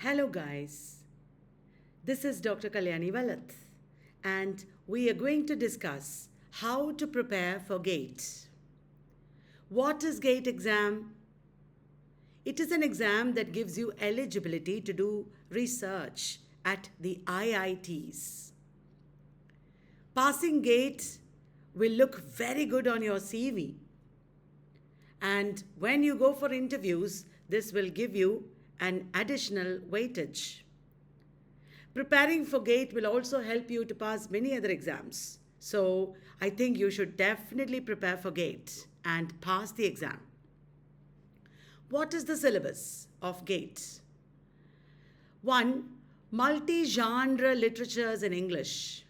Hello, guys. This is Dr. Kalyani Vallath, and we are going to discuss how to prepare for GATE. What is GATE exam? It is an exam that gives you eligibility to do research at the IITs. Passing GATE will look very good on your CV. And when you go for interviews, this will give you an additional weightage. Preparing for GATE will also help you to pass many other exams. So I think you should definitely prepare for GATE and pass the exam. What is the syllabus of GATE? 1. Multi-genre literatures in English.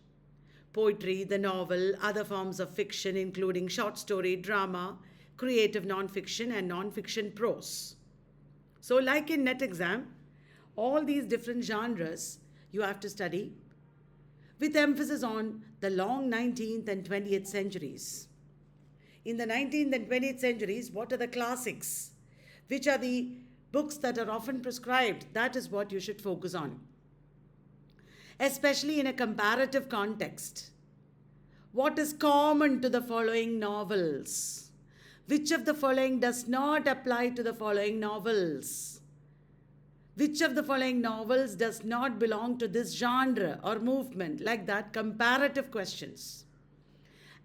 Poetry, the novel, other forms of fiction including short story, drama, creative non-fiction and non-fiction prose. So like in NET exam, all these different genres you have to study with emphasis on the long 19th and 20th centuries. In the 19th and 20th centuries, what are the classics? Which are the books that are often prescribed? That is what you should focus on. Especially in a comparative context. What is common to the following novels? Which of the following does not apply to the following novels? Which of the following novels does not belong to this genre or movement? Like that, comparative questions.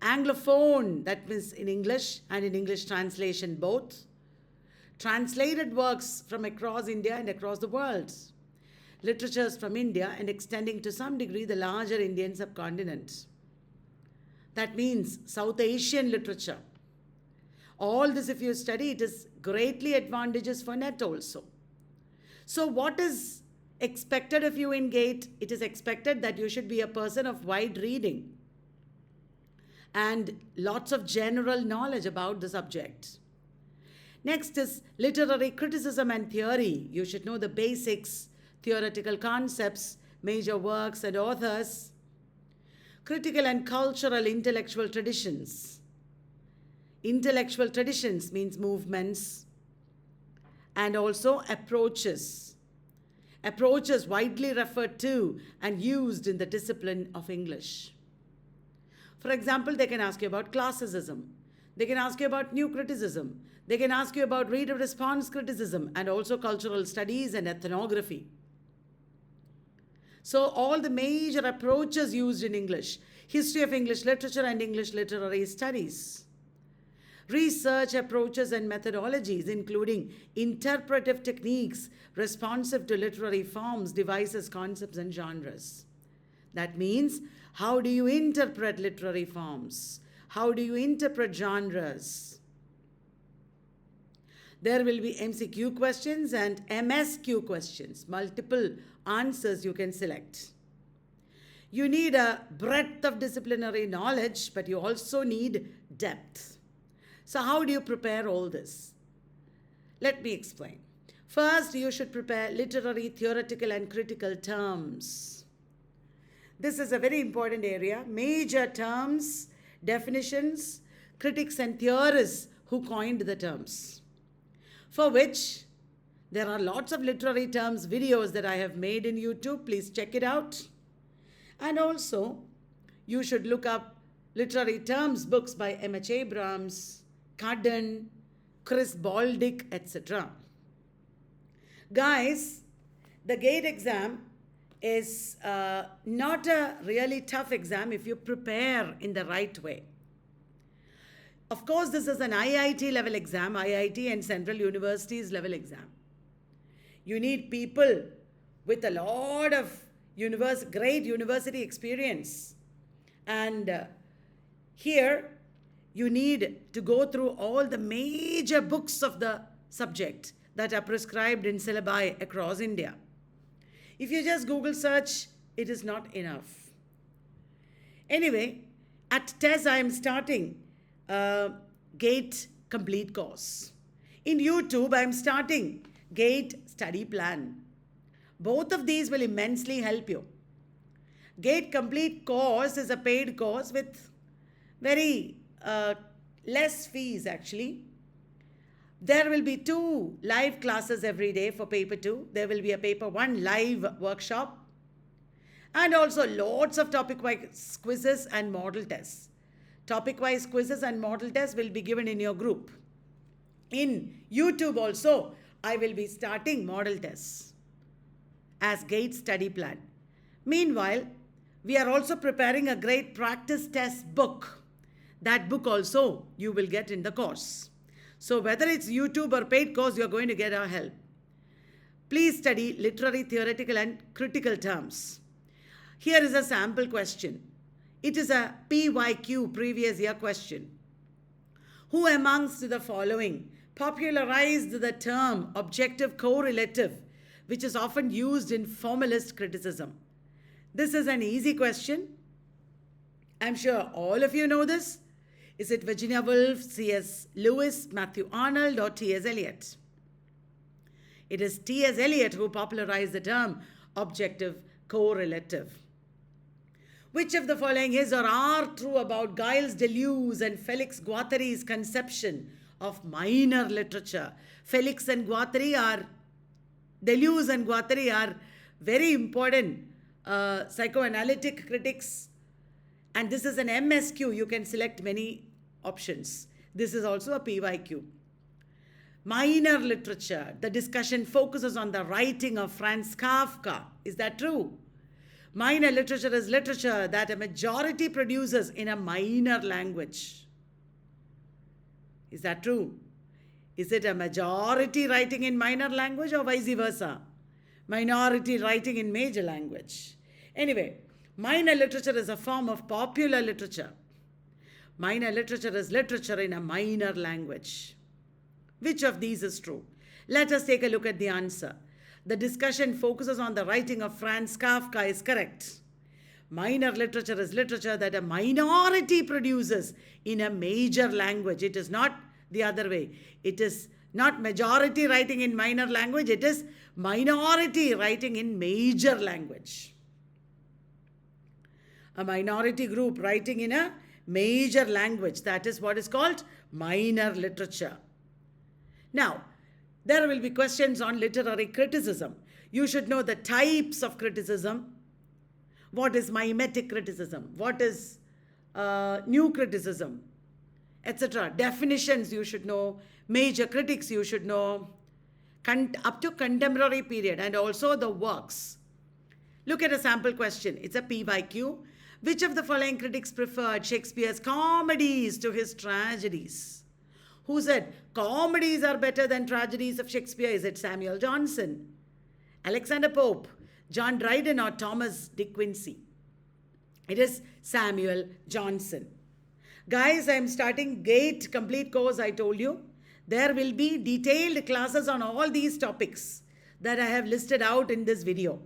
Anglophone, that means in English and in English translation both. Translated works from across India and across the world. Literatures from India and extending to some degree the larger Indian subcontinent. That means South Asian literature. All this, if you study, it is greatly advantageous for NET also. So what is expected of you in GATE? It is expected that you should be a person of wide reading and lots of general knowledge about the subject. Next is literary criticism and theory. You should know the basics, theoretical concepts, major works and authors. Critical and cultural intellectual traditions. Intellectual traditions means movements and also approaches. Approaches widely referred to and used in the discipline of English. For example, they can ask you about classicism. They can ask you about new criticism. They can ask you about reader response criticism and also cultural studies and ethnography. So all the major approaches used in English, history of English literature and English literary studies. Research approaches and methodologies, including interpretive techniques responsive to literary forms, devices, concepts, and genres. That means, how do you interpret literary forms? How do you interpret genres? There will be MCQ questions and MSQ questions, multiple answers you can select. You need a breadth of disciplinary knowledge, but you also need depth. So how do you prepare all this? Let me explain. First, you should prepare literary, theoretical, and critical terms. This is a very important area. Major terms, definitions, critics and theorists who coined the terms. For which, there are lots of literary terms videos that I have made in YouTube. Please check it out. And also, you should look up literary terms books by M.H. Abrams, Cudden, Chris Baldick, etc. Guys, the GATE exam is not a really tough exam if you prepare in the right way. Of course, this is an IIT level exam, IIT and Central Universities level exam. You need people with a lot of great university experience. And here, you need to go through all the major books of the subject that are prescribed in syllabi across India. If you just Google search, it is not enough. Anyway, at TES I am starting a GATE complete course. In YouTube, I am starting GATE study plan. Both of these will immensely help you. GATE complete course is a paid course with very less fees actually. There will be 2 live classes every day for paper 2. There will be a paper 1 live workshop, and also lots of topic-wise quizzes and model tests. Topic-wise quizzes and model tests will be given in your group. In YouTube also, I will be starting model tests as GATE study plan. Meanwhile, we are also preparing a great practice test book. That book also you will get in the course. So whether it's YouTube or paid course, you're going to get our help. Please study literary, theoretical and critical terms. Here is a sample question. It is a PYQ, previous year question. Who amongst the following popularized the term objective correlative, which is often used in formalist criticism? This is an easy question. I'm sure all of you know this. Is it Virginia Woolf, C.S. Lewis, Matthew Arnold, or T.S. Eliot? It is T.S. Eliot who popularized the term objective correlative. Which of the following is or are true about Gilles Deleuze and Félix Guattari's conception of minor literature? Deleuze and Guattari are very important psychoanalytic critics, and this is an MSQ. You can select many options. This is also a PYQ. Minor literature. The discussion focuses on the writing of Franz Kafka. Is that true? Minor literature is literature that a majority produces in a minor language. Is that true? Is it a majority writing in minor language or vice versa? Minority writing in major language. Anyway, minor literature is a form of popular literature. Minor literature is literature in a minor language. Which of these is true? Let us take a look at the answer. The discussion focuses on the writing of Franz Kafka is correct. Minor literature is literature that a minority produces in a major language. It is not the other way. It is not majority writing in minor language. It is minority writing in major language. A minority group writing in a major language. That is what is called minor literature. Now, there will be questions on literary criticism. You should know the types of criticism. What is mimetic criticism? What is new criticism? Etc. Definitions you should know. Major critics you should know. Up to contemporary period, and also the works. Look at a sample question. It's a PYQ. Which of the following critics preferred Shakespeare's comedies to his tragedies? Who said comedies are better than tragedies of Shakespeare? Is it Samuel Johnson, Alexander Pope, John Dryden, or Thomas De Quincey? It is Samuel Johnson. Guys, I am starting GATE complete course, I told you. There will be detailed classes on all these topics that I have listed out in this video.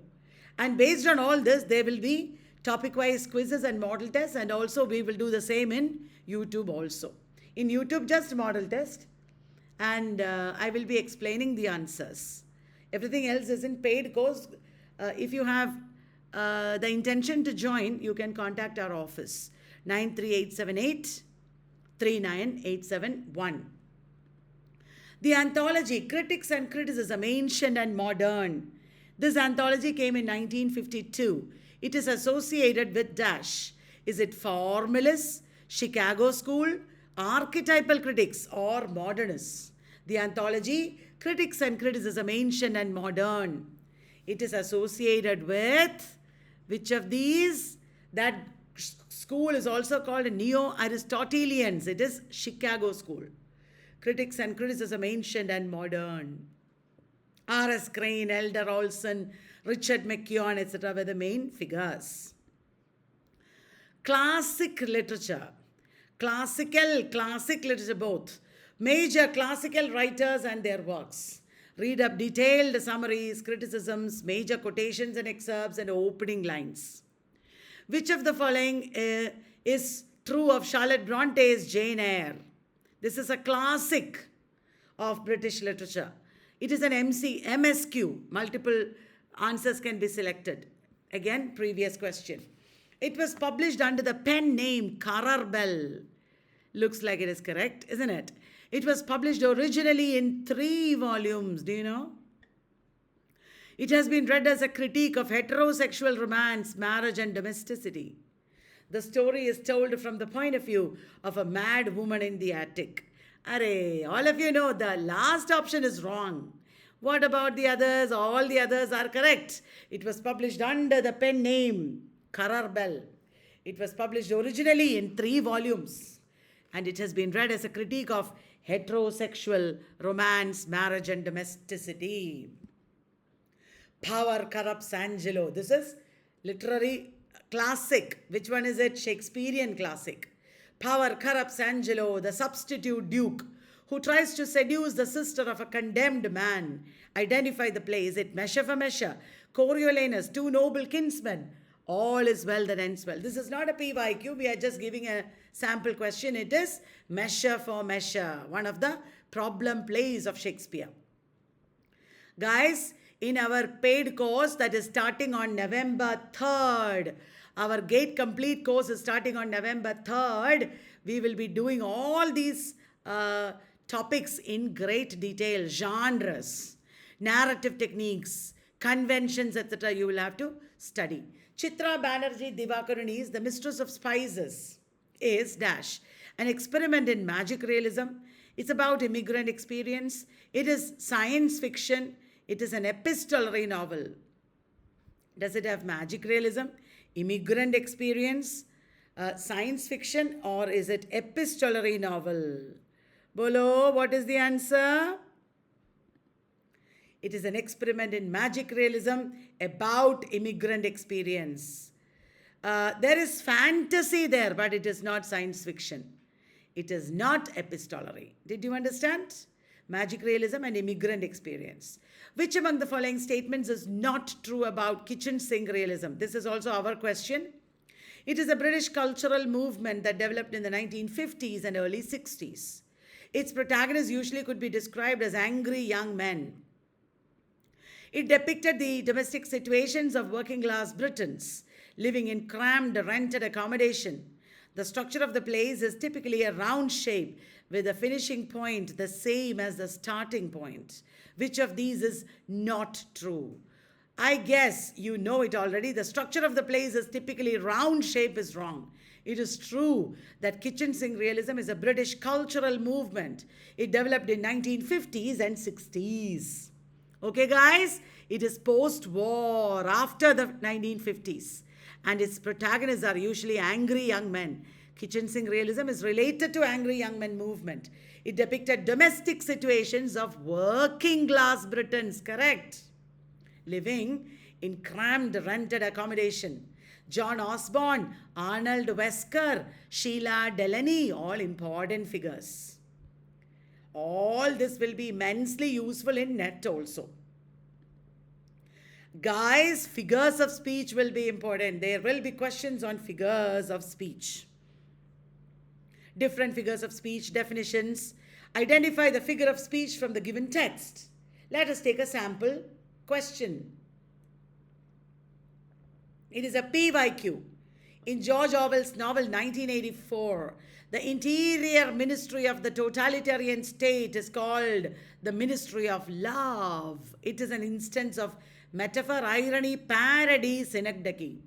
And based on all this, there will be topic-wise quizzes and model tests, and also we will do the same in YouTube also. In YouTube, just model test, and I will be explaining the answers. Everything else is in paid course. If you have the intention to join, you can contact our office, 93878 39871. The anthology, Critics and Criticism, Ancient and Modern. This anthology came in 1952. It is associated with dash. Is it formalists, Chicago School, archetypal critics, or modernists? The anthology, Critics and Criticism, Ancient and Modern. It is associated with which of these? That school is also called Neo-Aristotelians. It is Chicago School. Critics and Criticism, Ancient and Modern. R.S. Crane, Elder Olson, Richard McKeown, etc. were the main figures. Classic literature. Classic literature both. Major classical writers and their works. Read up detailed summaries, criticisms, major quotations and excerpts, and opening lines. Which of the following is true of Charlotte Bronte's Jane Eyre? This is a classic of British literature. It is an MSQ. Multiple answers can be selected. Again, previous question. It was published under the pen name Currer Bell. Looks like it is correct, isn't it? It was published originally in 3 volumes. Do you know? It has been read as a critique of heterosexual romance, marriage, and domesticity. The story is told from the point of view of a mad woman in the attic. Array, all of you know the last option is wrong. What about the others? All the others are correct. It was published under the pen name Karar Bell. It was published originally in 3 volumes, and it has been read as a critique of heterosexual romance, marriage, and domesticity. Power corrupts Angelo. This is literary classic. Which one is it? Shakespearean classic. Power corrupts Angelo, the substitute duke, who tries to seduce the sister of a condemned man. Identify the play. Is it measure for measure? Coriolanus, 2 noble kinsmen. All is well that ends well. This is not a PYQ. We are just giving a sample question. It is measure for measure, one of the problem plays of Shakespeare. Guys, in our paid course that is starting on November 3rd, our Gate Complete course is starting on November 3rd. We will be doing all these topics in great detail. Genres, narrative techniques, conventions, etc. You will have to study. Chitra Banerjee Divakaruni's The Mistress of Spices is dash an experiment in magic realism. It's about immigrant experience. It is science fiction. It is an epistolary novel. Does it have magic realism, immigrant experience, science fiction, or is it epistolary novel? Bolo, what is the answer? It is an experiment in magic realism about immigrant experience. There is fantasy there, but it is not science fiction. It is not epistolary. Did you understand? Magic realism and immigrant experience. Which among the following statements is not true about kitchen sink realism? This is also our question. It is a British cultural movement that developed in the 1950s and early 60s. Its protagonists usually could be described as angry young men. It depicted the domestic situations of working class Britons living in crammed rented accommodation. The structure of the plays is typically a round shape with the finishing point the same as the starting point. Which of these is not true? I guess you know it already. The structure of the plays is typically round shape is wrong. It is true that kitchen sink realism is a British cultural movement. It developed in 1950s and 60s. Okay, guys, it is post-war, after the 1950s, and its protagonists are usually angry young men. Kitchen sink realism is related to angry young men movement. It depicted domestic situations of working class Britons, correct, living in crammed rented accommodation. John Osborne, Arnold Wesker, Sheila Delaney, all important figures. All this will be immensely useful in NET also. Guys, figures of speech will be important. There will be questions on figures of speech. Different figures of speech, definitions. Identify the figure of speech from the given text. Let us take a sample question. It is a PYQ. In George Orwell's novel 1984, the interior ministry of the totalitarian state is called the Ministry of Love. It is an instance of metaphor, irony, parody, synecdoche.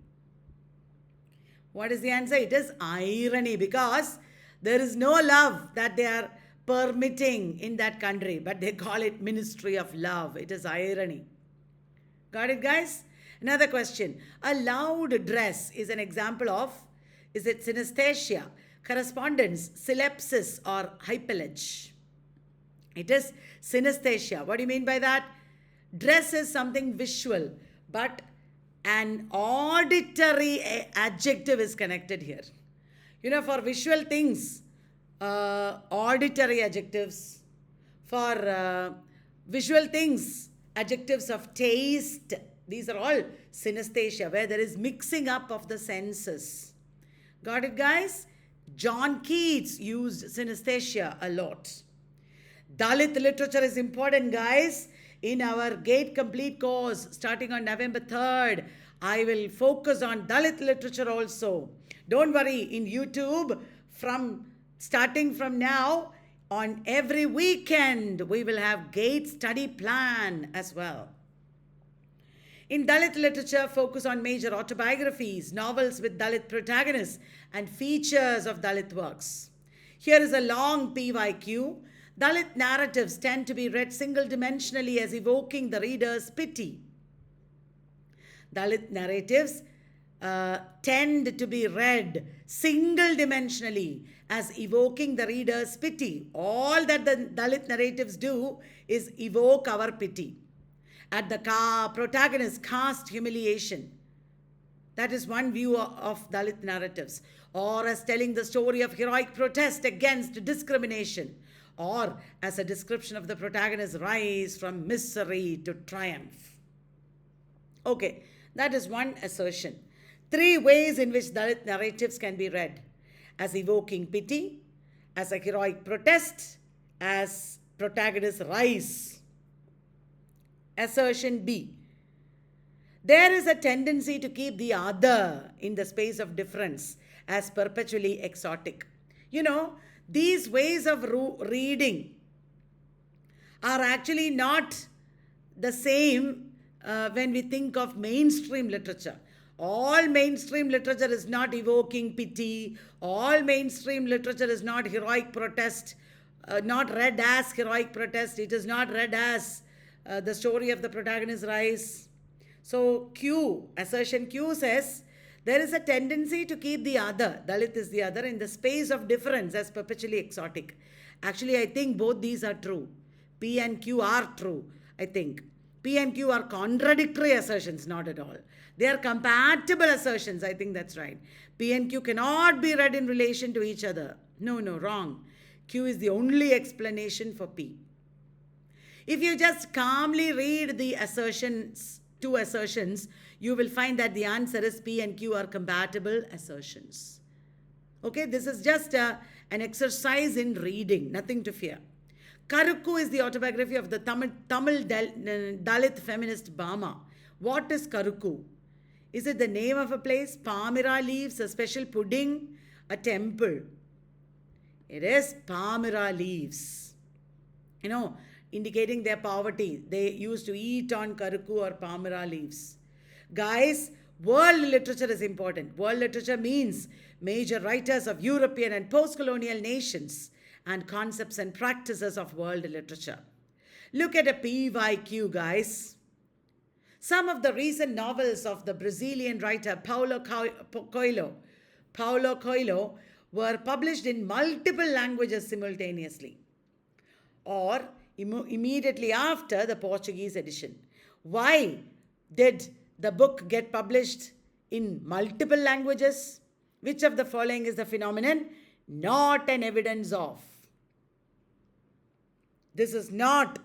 What is the answer? It is irony, because there is no love that they are permitting in that country, but they call it Ministry of Love. It is irony. Got it, guys? Another question. A loud dress is an example of, is it synesthesia, correspondence, synapsis, or hypallage? It is synesthesia. What do you mean by that? Dress is something visual, but an auditory adjective is connected here. You know, for visual things, auditory adjectives. For visual things, adjectives of taste. These are all synesthesia, where there is mixing up of the senses. Got it, guys? John Keats used synesthesia a lot. Dalit literature is important, guys. In our Gate Complete course, starting on November 3rd, I will focus on Dalit literature also. Don't worry, in YouTube, starting from now, On every weekend, we will have gate study plan as well. In Dalit literature, focus on major autobiographies, novels with Dalit protagonists, and features of Dalit works. Here is a long PYQ. Dalit narratives tend to be read single-dimensionally as evoking the reader's pity. Dalit narratives tend to be read single-dimensionally as evoking the reader's pity. All that the Dalit narratives do is evoke our pity. At the protagonist's caste humiliation. That is one view of Dalit narratives. Or as telling the story of heroic protest against discrimination. Or as a description of the protagonist's rise from misery to triumph. Okay, that is one assertion. 3 ways in which Dalit narratives can be read. As evoking pity, as a heroic protest, as protagonist's rise. Assertion B. There is a tendency to keep the other in the space of difference as perpetually exotic. You know, these ways of reading are actually not the same when we think of mainstream literature. All mainstream literature is not evoking pity. All mainstream literature is not heroic protest, not read as heroic protest. It is not read as the story of the protagonist's rise. So assertion Q says, there is a tendency to keep the other, Dalit is the other, in the space of difference as perpetually exotic. Actually, I think both these are true. P and Q are true, I think. P and Q are contradictory assertions, not at all. They are compatible assertions, I think that's right. P and Q cannot be read in relation to each other. No, wrong. Q is the only explanation for P. If you just calmly read the assertions, 2 assertions, you will find that the answer is P and Q are compatible assertions. Okay, this is just an exercise in reading, nothing to fear. Karukku is the autobiography of the Tamil Dalit feminist Bama. What is Karukku? Is it the name of a place? Palmyra leaves, a special pudding, a temple? It is palmyra leaves. You know, indicating their poverty. They used to eat on karukku or palmyra leaves. Guys, world literature is important. World literature means major writers of European and post-colonial nations and concepts and practices of world literature. Look at a PYQ, guys. Some of the recent novels of the Brazilian writer Paulo Coelho were published in multiple languages simultaneously, or immediately after the Portuguese edition. Why did the book get published in multiple languages? Which of the following is the phenomenon not an evidence of? This is not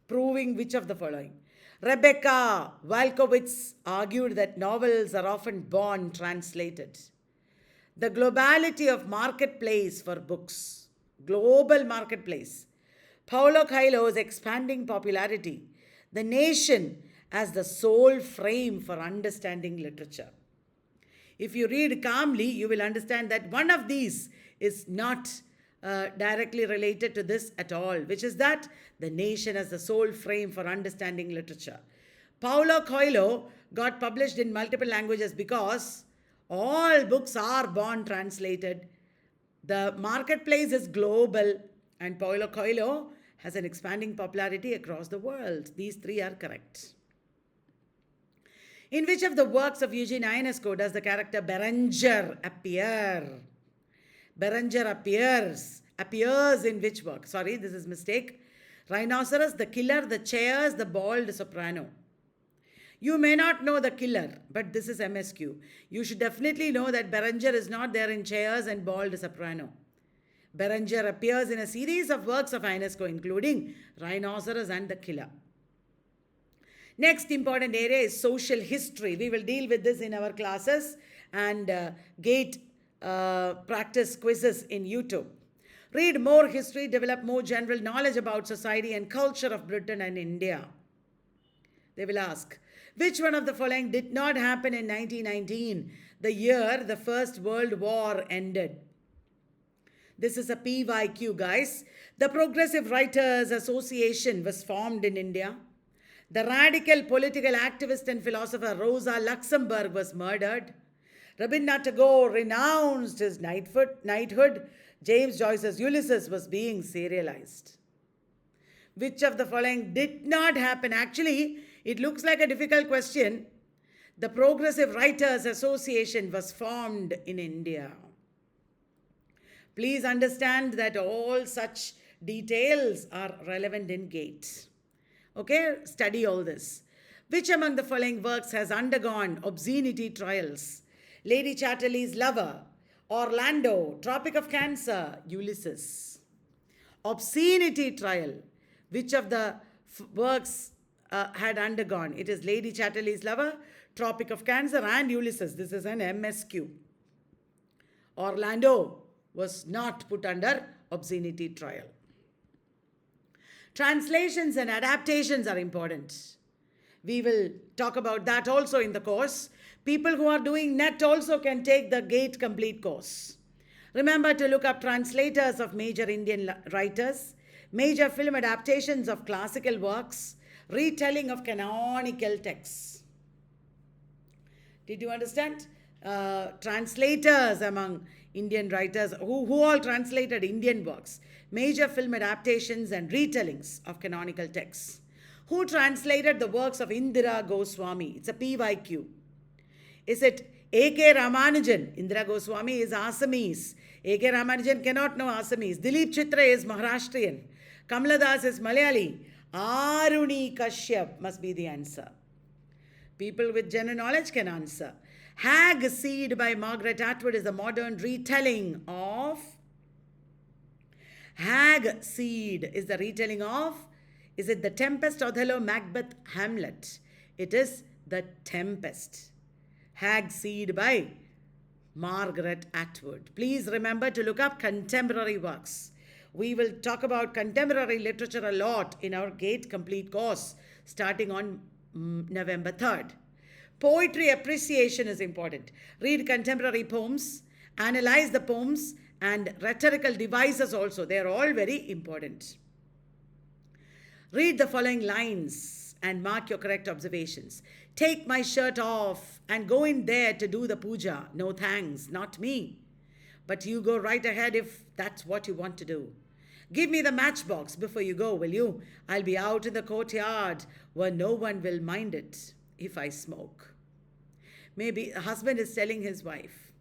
proving which of the following. Rebecca Walkowitz argued that novels are often born translated. The globality of marketplace for books. Global marketplace. Paulo Coelho's expanding popularity. The nation as the sole frame for understanding literature. If you read calmly, you will understand that one of these is not directly related to this at all, which is that the nation as the sole frame for understanding literature. Paulo Coelho got published in multiple languages because all books are born translated. The marketplace is global, and Paulo Coelho has an expanding popularity across the world. These 3 are correct. In which of the works of Eugene Ionesco does the character Berenger appear? Berenger appears in which work? Sorry, this is mistake. Rhinoceros, The Killer, The Chairs, The Bald Soprano. You may not know The Killer, but this is MSQ. You should definitely know that Berenger is not there in Chairs and Bald Soprano. Berenger appears in a series of works of Ionesco, including Rhinoceros and The Killer. Next important area is social history. We will deal with this in our classes and gate practice quizzes in YouTube. Read more history, develop more general knowledge about society and culture of Britain and India. They will ask, which one of the following did not happen in 1919, the year the First World War ended? This is a PYQ, guys. The Progressive Writers Association was formed in India. The radical political activist and philosopher Rosa Luxemburg was murdered. Rabindranath Tagore renounced his knighthood. James Joyce's Ulysses was being serialized. Which of the following did not happen? Actually, it looks like a difficult question. The Progressive Writers Association was formed in India. Please understand that all such details are relevant in GATE. Okay, study all this. Which among the following works has undergone obscenity trials? Lady Chatterley's Lover, Orlando, Tropic of Cancer, Ulysses. Obscenity trial. Which of the works had undergone? It is Lady Chatterley's Lover, Tropic of Cancer, and Ulysses. This is an MSQ. Orlando was not put under obscenity trial. Translations and adaptations are important. We will talk about that also in the course. People who are doing NET also can take the GATE complete course. Remember to look up translators of major Indian writers, major film adaptations of classical works, retelling of canonical texts. Did you understand? Translators among Indian writers, who all translated Indian works, major film adaptations and retellings of canonical texts. Who translated the works of Indira Goswami? It's a PYQ. Is it A.K. Ramanujan? Indira Goswami is Assamese. A.K. Ramanujan cannot know Assamese. Dilip Chitra is Maharashtrian. Kamala Das is Malayali. Aruni Kashyap must be the answer. People with general knowledge can answer. Hag Seed by Margaret Atwood is a modern retelling of... Hag Seed is the retelling of... Is it The Tempest, Othello, Macbeth, Hamlet? It is The Tempest. Hag Seed by Margaret Atwood. Please remember to look up contemporary works. We will talk about contemporary literature a lot in our GATE complete course starting on November 3rd. Poetry appreciation is important. Read contemporary poems, analyze the poems, and rhetorical devices also. They are all very important. Read the following lines and mark your correct observations. Take my shirt off and go in there to do the puja. No thanks, not me. But you go right ahead if that's what you want to do. Give me the matchbox before you go, will you? I'll be out in the courtyard where no one will mind it if I smoke. Maybe a husband is telling his wife.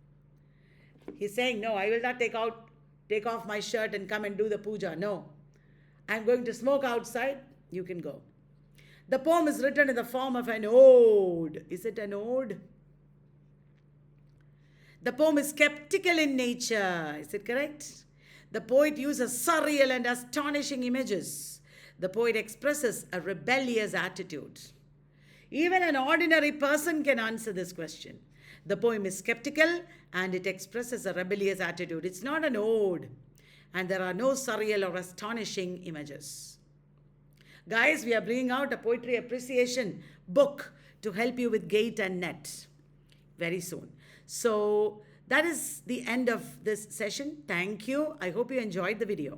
He's saying, no, I will not take off my shirt and come and do the puja. No, I'm going to smoke outside. You can go. The poem is written in the form of an ode. Is it an ode? The poem is skeptical in nature. Is it correct? The poet uses surreal and astonishing images. The poet expresses a rebellious attitude. Even an ordinary person can answer this question. The poem is skeptical and it expresses a rebellious attitude. It's not an ode. And there are no surreal or astonishing images. Guys, we are bringing out a poetry appreciation book to help you with GATE and NET very soon. So that is the end of this session. Thank you. I hope you enjoyed the video.